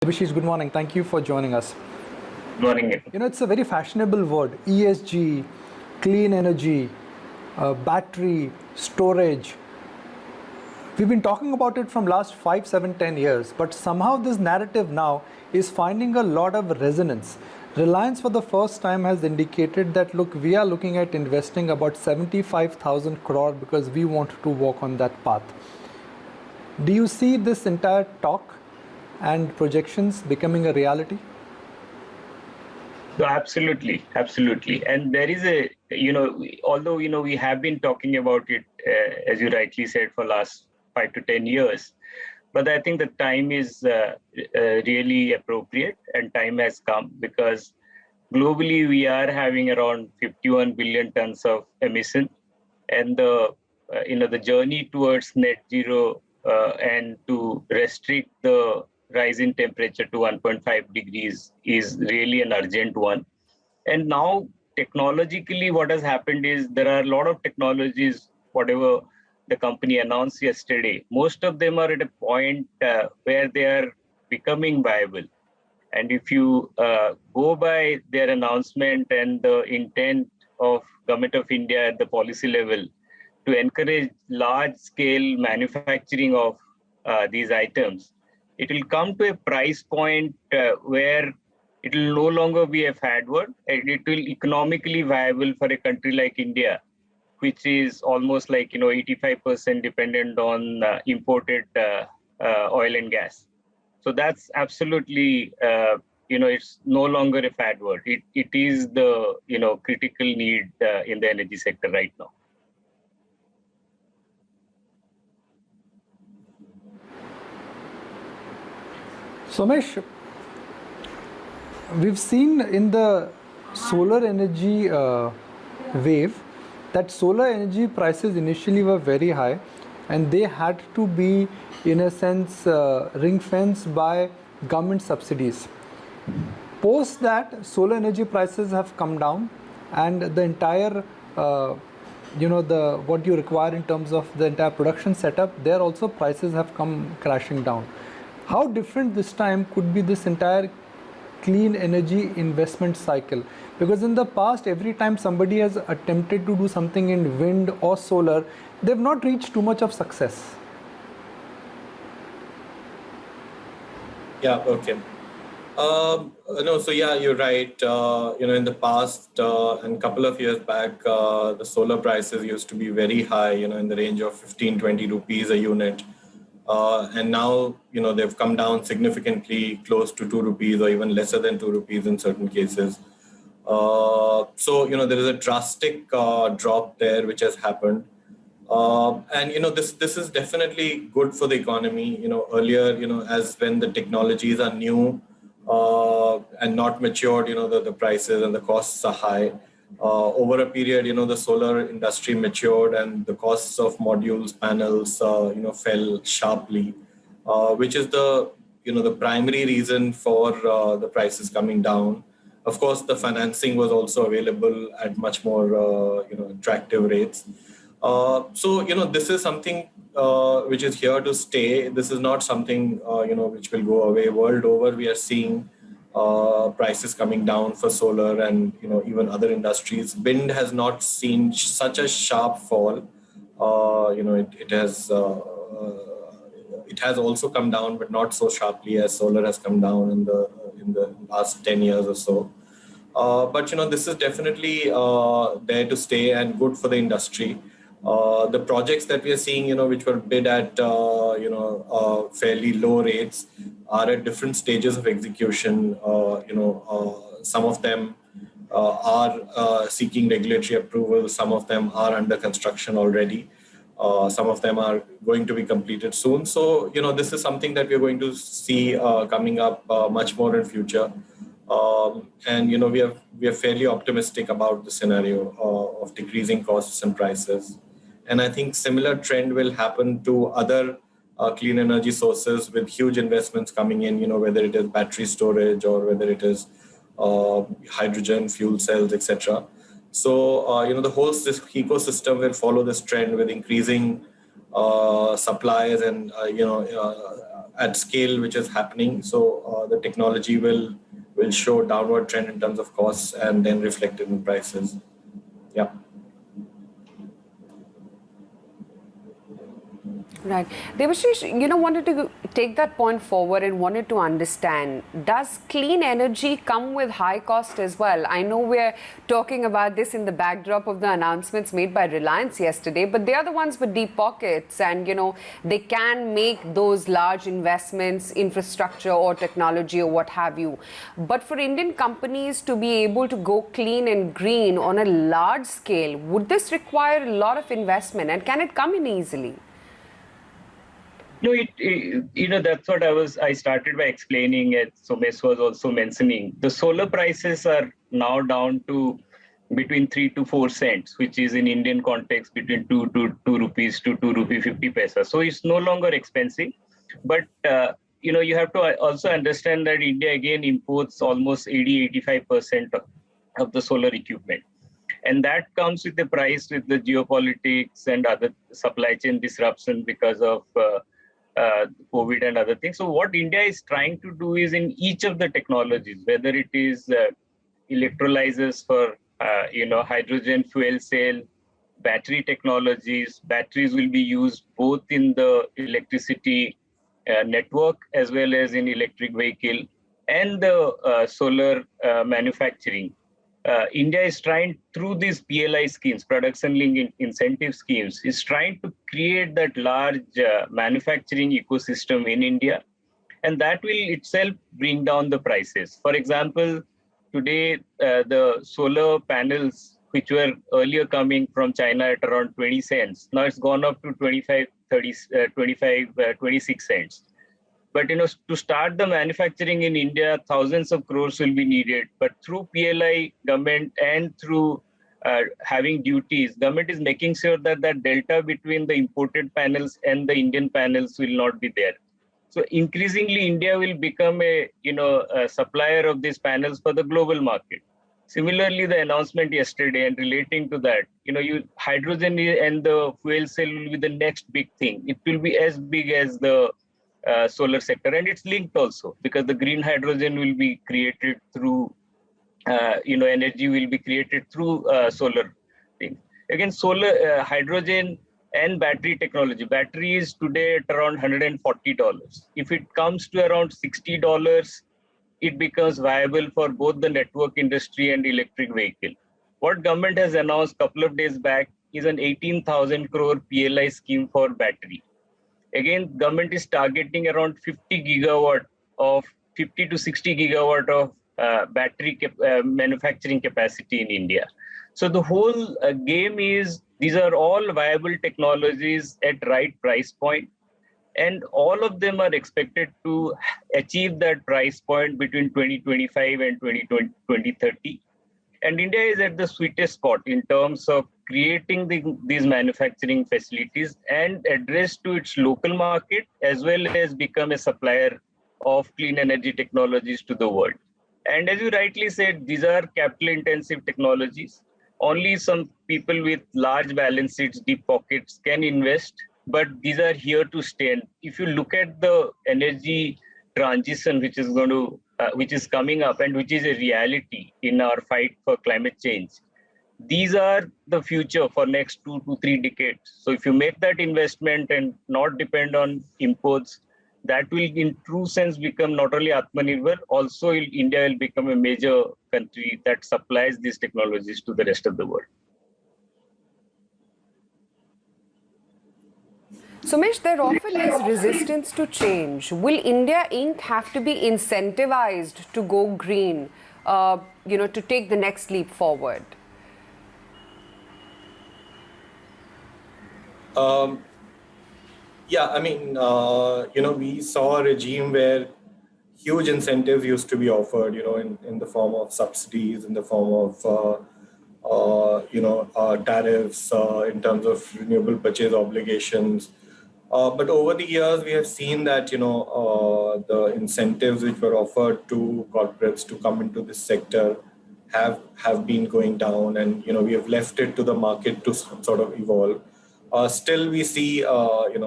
Debasish, good morning. Thank you for joining us. Good morning. It's a very fashionable word, ESG, clean energy, battery, storage. We've been talking about it from last 5, 7, 10 years, but somehow this narrative now is finding a lot of resonance. Reliance for the first time has indicated that, look, we are looking at investing about 75,000 crore because we want to walk on that path. Do you see this entire talk and projections becoming a reality? So absolutely. And there is although, we have been talking about it, as you rightly said, for last 5 to 10 years, but I think the time is really appropriate and time has come because globally we are having around 51 billion tons of emission, and the journey towards net zero and to restrict the rise in temperature to 1.5 degrees is really an urgent one. And now technologically what has happened is there are a lot of technologies, whatever the company announced yesterday, most of them are at a point where they are becoming viable. And if you go by their announcement and the intent of Government of India at the policy level to encourage large-scale manufacturing of these items, it will come to a price point where it will no longer be a fad word, and it will economically viable for a country like India, which is almost like 85% dependent on imported oil and gas. So that's absolutely it's no longer a fad word. It is the critical need in the energy sector right now. Somesh, we've seen in the solar energy wave that solar energy prices initially were very high and they had to be, in a sense, ring-fenced by government subsidies. Post that, solar energy prices have come down and the entire what you require in terms of the entire production setup, there also prices have come crashing down. How different this time could be this entire clean energy investment cycle? Because in the past, every time somebody has attempted to do something in wind or solar, they've not reached too much of success. Yeah, okay. So yeah, you're right. In the past and a couple of years back, the solar prices used to be very high, in the range of 15-20 rupees a unit. And now, they've come down significantly, close to 2 rupees or even lesser than 2 rupees in certain cases. So, there is a drastic drop there which has happened. And this is definitely good for the economy. Earlier, as when the technologies are new and not matured, the prices and the costs are high. Over a period, the solar industry matured and the costs of modules, panels, fell sharply, which is the primary reason for the prices coming down. Of course, the financing was also available at much more, attractive rates. So, this is something which is here to stay. This is not something, which will go away. World over, we are seeing prices coming down for solar and, even other industries. Wind has not seen such a sharp fall. It has also come down, but not so sharply as solar has come down in the last 10 years or so. But, this is definitely there to stay and good for the industry. The projects that we are seeing, which were bid at, fairly low rates are at different stages of execution. Some of them are seeking regulatory approval. Some of them are under construction already. Some of them are going to be completed soon. So, this is something that we're going to see coming up much more in future. And, we are fairly optimistic about the scenario of decreasing costs and prices. And I think similar trend will happen to other clean energy sources with huge investments coming in, whether it is battery storage or whether it is hydrogen, fuel cells, etc. So, the whole ecosystem will follow this trend with increasing supplies and at scale which is happening. So the technology will show downward trend in terms of costs and then reflected in prices. Yeah. Right. Debasish, wanted to take that point forward and wanted to understand, does clean energy come with high cost as well? I know we're talking about this in the backdrop of the announcements made by Reliance yesterday, but they are the ones with deep pockets and, they can make those large investments, infrastructure or technology or what have you. But for Indian companies to be able to go clean and green on a large scale, would this require a lot of investment and can it come in easily? No, that's what I started by explaining, as Somesh was also mentioning. The solar prices are now down to between 3 to 4 cents, which is in Indian context between 2 rupees to 2 rupee 50 paisa. So it's no longer expensive. But, you have to also understand that India again imports almost 85% of the solar equipment. And that comes with the price, with the geopolitics and other supply chain disruption because of COVID and other things. So what India is trying to do is in each of the technologies, whether it is electrolyzers for hydrogen fuel cell, battery technologies. Batteries will be used both in the electricity network as well as in electric vehicle and the solar manufacturing. India is trying, through these PLI schemes, production linked incentive schemes, is trying to create that large manufacturing ecosystem in India, and that will itself bring down the prices. For example, today the solar panels, which were earlier coming from China at around 20 cents, now it's gone up to 26 cents. But to start the manufacturing in India, thousands of crores will be needed. But through PLI, government, and through having duties, government is making sure that that delta between the imported panels and the Indian panels will not be there. So increasingly, India will become a supplier of these panels for the global market. Similarly, the announcement yesterday and relating to that, hydrogen and the fuel cell will be the next big thing. It will be as big as the solar sector, and it's linked also because the green hydrogen will be created through energy will be created through solar things. Again, solar hydrogen and battery technology. Battery is today at around $140. If it comes to around $60, it becomes viable for both the network industry and electric vehicle. What government has announced a couple of days back is an 18,000 crore PLI scheme for battery. Again, government is targeting around 50 to 60 gigawatt of battery manufacturing capacity in India. So the whole game is, these are all viable technologies at right price point, and all of them are expected to achieve that price point between 2025 and 2030. And India is at the sweetest spot in terms of creating these manufacturing facilities and address to its local market, as well as become a supplier of clean energy technologies to the world. And as you rightly said, these are capital intensive technologies. Only some people with large balance sheets, deep pockets can invest, but these are here to stay. And if you look at the energy transition, which is coming up and which is a reality in our fight for climate change, these are the future for next 2 to 3 decades. So if you make that investment and not depend on imports, that will in true sense become not only Atmanirbhar, also India will become a major country that supplies these technologies to the rest of the world. Somesh, there often is resistance to change. Will India Inc. have to be incentivized to go green, to take the next leap forward? Yeah, I mean, we saw a regime where huge incentives used to be offered, in the form of subsidies, in the form of, tariffs, in terms of renewable purchase obligations. But over the years, we have seen that, the incentives which were offered to corporates to come into this sector have been going down, and, we have left it to the market to sort of evolve. Still, we see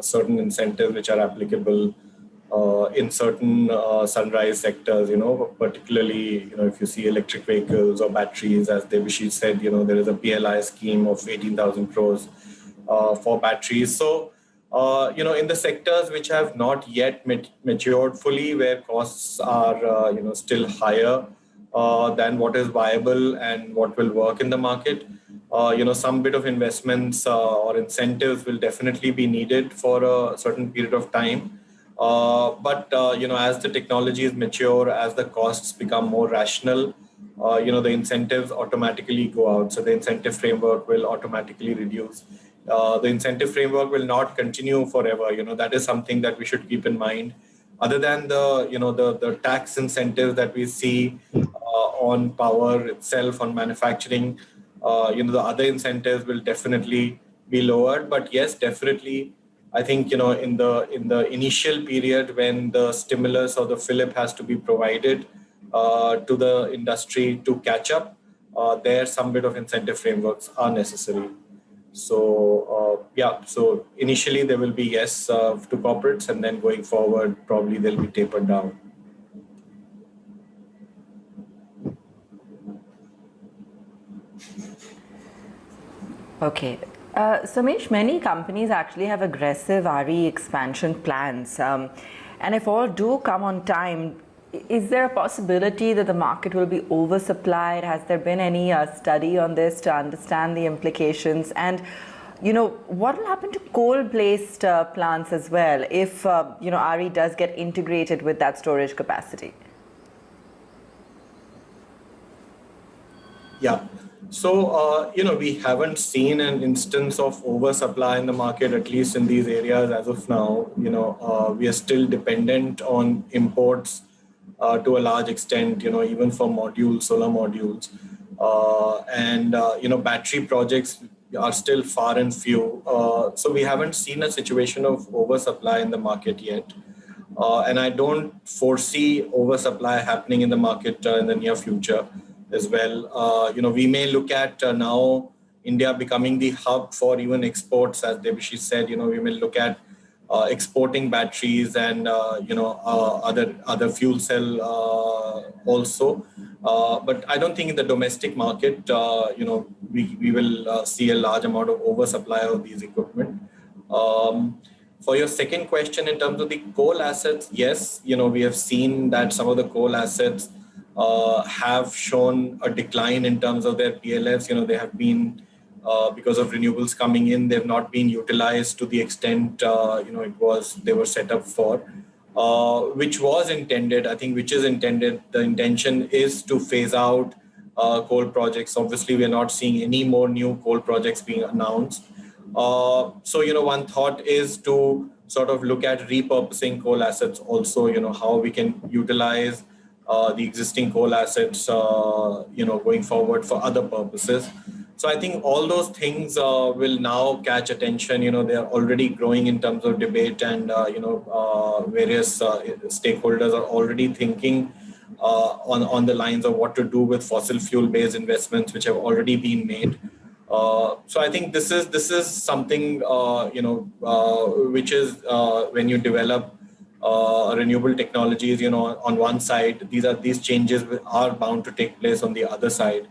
certain incentives which are applicable in certain sunrise sectors. Particularly if you see electric vehicles or batteries, as Debasish said, there is a PLI scheme of 18,000 crores for batteries. So in the sectors which have not yet matured fully, where costs are still higher than what is viable and what will work in the market. Some bit of investments or incentives will definitely be needed for a certain period of time. But as the technologies mature, as the costs become more rational, the incentives automatically go out. So the incentive framework will automatically reduce. The incentive framework will not continue forever. That is something that we should keep in mind. Other than the tax incentives that we see on power itself, on manufacturing, the other incentives will definitely be lowered. But yes, definitely, I think in the initial period when the stimulus or the fillip has to be provided to the industry to catch up, there some bit of incentive frameworks are necessary. So so initially there will be yes to corporates, and then going forward probably they'll be tapered down. Okay. Somesh, many companies actually have aggressive RE expansion plans. And if all do come on time, is there a possibility that the market will be oversupplied? Has there been any study on this to understand the implications? And, what will happen to coal-based plants as well if, RE does get integrated with that storage capacity? Yeah. So, we haven't seen an instance of oversupply in the market, at least in these areas as of now. We are still dependent on imports to a large extent, even for modules, solar modules. Battery projects are still far and few. So we haven't seen a situation of oversupply in the market yet. And I don't foresee oversupply happening in the market in the near future as well. We may look at now India becoming the hub for even exports, as Debasish said. We may look at exporting batteries and other fuel cell also. But I don't think in the domestic market, we will see a large amount of oversupply of these equipment. For your second question, in terms of the coal assets, yes, we have seen that some of the coal assets have shown a decline in terms of their PLFs. They have been, because of renewables coming in, they've not been utilized to the extent, they were set up for, which was intended, I think, which is intended. The intention is to phase out coal projects. Obviously, we are not seeing any more new coal projects being announced. So, one thought is to sort of look at repurposing coal assets also, how we can utilize the existing coal assets, going forward for other purposes. So I think all those things will now catch attention. They are already growing in terms of debate, and various stakeholders are already thinking on the lines of what to do with fossil fuel-based investments, which have already been made. So I think this is something which is when you develop renewable technologies, on one side, these changes are bound to take place on the other side.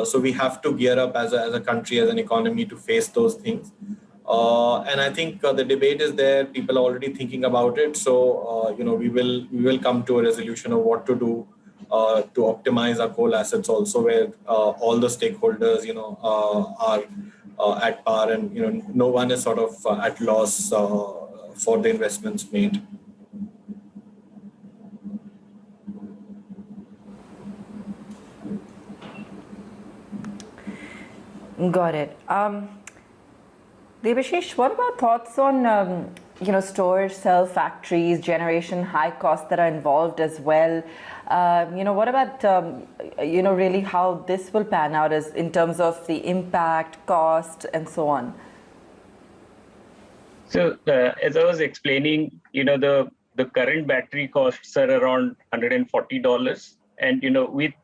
So we have to gear up as a country, as an economy, to face those things. And I think the debate is there. People are already thinking about it. So we will come to a resolution of what to do to optimize our coal assets also, where all the stakeholders are at par, and no one is sort of at loss for the investments made. Got it. Debasish, what about thoughts on storage cell factories, generation, high costs that are involved as well? What about really how this will pan out as in terms of the impact, cost, and so on? So as I was explaining, the current battery costs are around $140, and with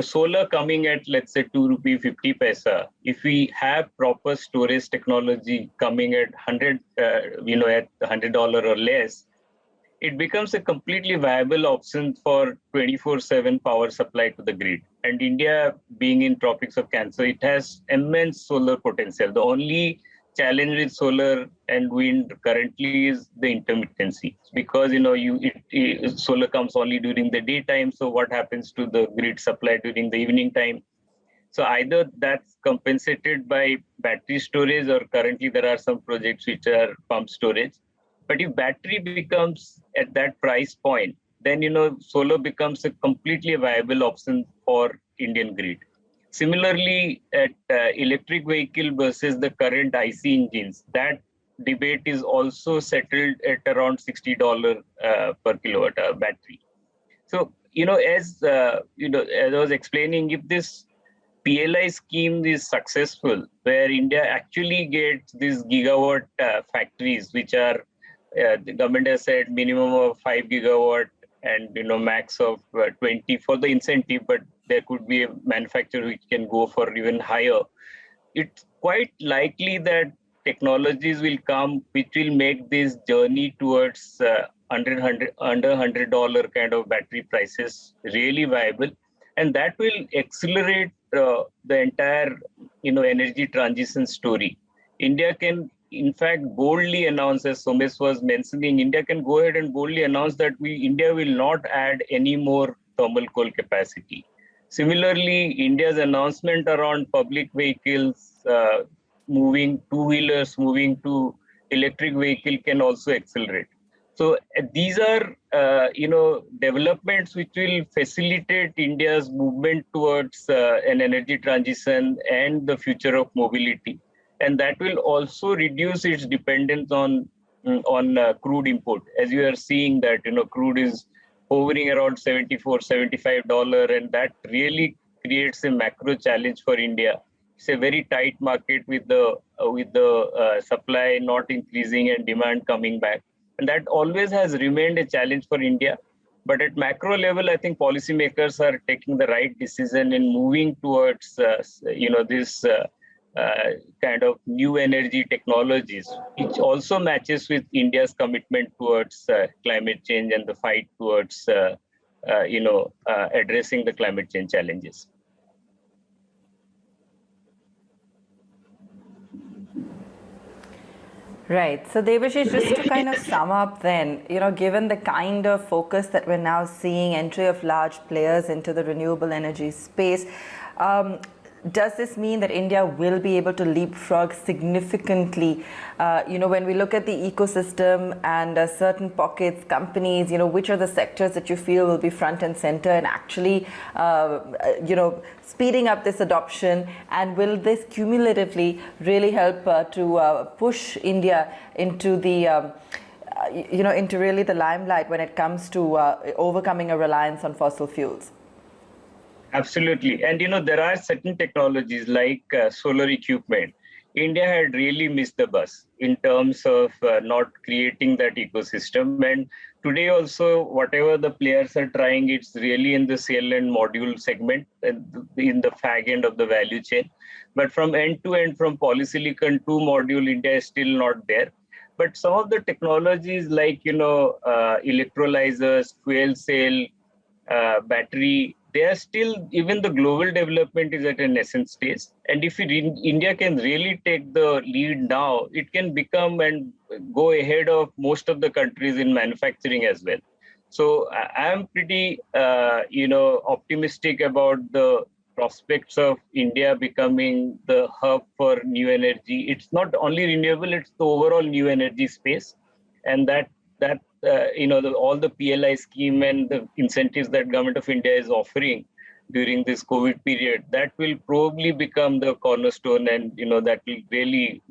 solar coming at, let's say, 2 rupee 50 paisa. If we have proper storage technology coming at at $100 or less, it becomes a completely viable option for 24/7 power supply to the grid. And India, being in tropics of Cancer, it has immense solar potential. The only challenge with solar and wind currently is the intermittency, because solar comes only during the daytime. So what happens to the grid supply during the evening time? So either that's compensated by battery storage, or currently there are some projects which are pump storage. But if battery becomes at that price point, then solar becomes a completely viable option for Indian grid. Similarly, at electric vehicle versus the current IC engines, that debate is also settled at around $60 per kilowatt hour battery. So as I was explaining, if this PLI scheme is successful, where India actually gets these gigawatt factories, which are the government has said minimum of 5 gigawatt and max of 20 for the incentive, but there could be a manufacturer which can go for even higher. It's quite likely that technologies will come which will make this journey towards under $100 kind of battery prices really viable, and that will accelerate the entire energy transition story. India can, in fact, boldly announce, as Somesh was mentioning, India can go ahead and boldly announce that India will not add any more thermal coal capacity. Similarly, India's announcement around public vehicles two-wheelers moving to electric vehicle can also accelerate. So these are, developments which will facilitate India's movement towards an energy transition and the future of mobility. And that will also reduce its dependence on crude import. As you are seeing that, crude is hovering around $74-75, and that really creates a macro challenge for India. It's a very tight market with the supply not increasing and demand coming back. And that always has remained a challenge for India. But at macro level, I think policymakers are taking the right decision in moving towards, this kind of new energy technologies, which also matches with India's commitment towards climate change and the fight towards, addressing the climate change challenges. Right. So Debasish, just to kind of sum up then, given the kind of focus that we're now seeing, entry of large players into the renewable energy space, does this mean that India will be able to leapfrog significantly? When we look at the ecosystem and certain pockets, companies, which are the sectors that you feel will be front and center and actually, speeding up this adoption? And will this cumulatively really help to push India into the into really the limelight when it comes to overcoming a reliance on fossil fuels? Absolutely. And, there are certain technologies like solar equipment. India had really missed the bus in terms of not creating that ecosystem. And today also, whatever the players are trying, it's really in the cell and module segment, in the fag end of the value chain. But from end to end, from polysilicon to module, India is still not there. But some of the technologies like, electrolyzers, fuel cell, battery, they are still, even the global development is at a nascent stage. And if India can really take the lead now, it can become and go ahead of most of the countries in manufacturing as well. So I am pretty, optimistic about the prospects of India becoming the hub for new energy. It's not only renewable, it's the overall new energy space. And that all the PLI scheme and the incentives that Government of India is offering during this COVID period, that will probably become the cornerstone, and that will really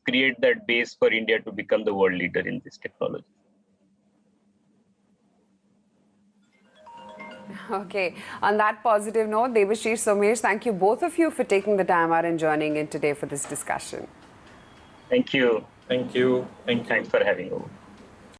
create that base for India to become the world leader in this technology. Okay. On that positive note, Debasish, Somesh, thank you both of you for taking the time out and joining in today for this discussion. Thank you. Thank you. Thanks for having me.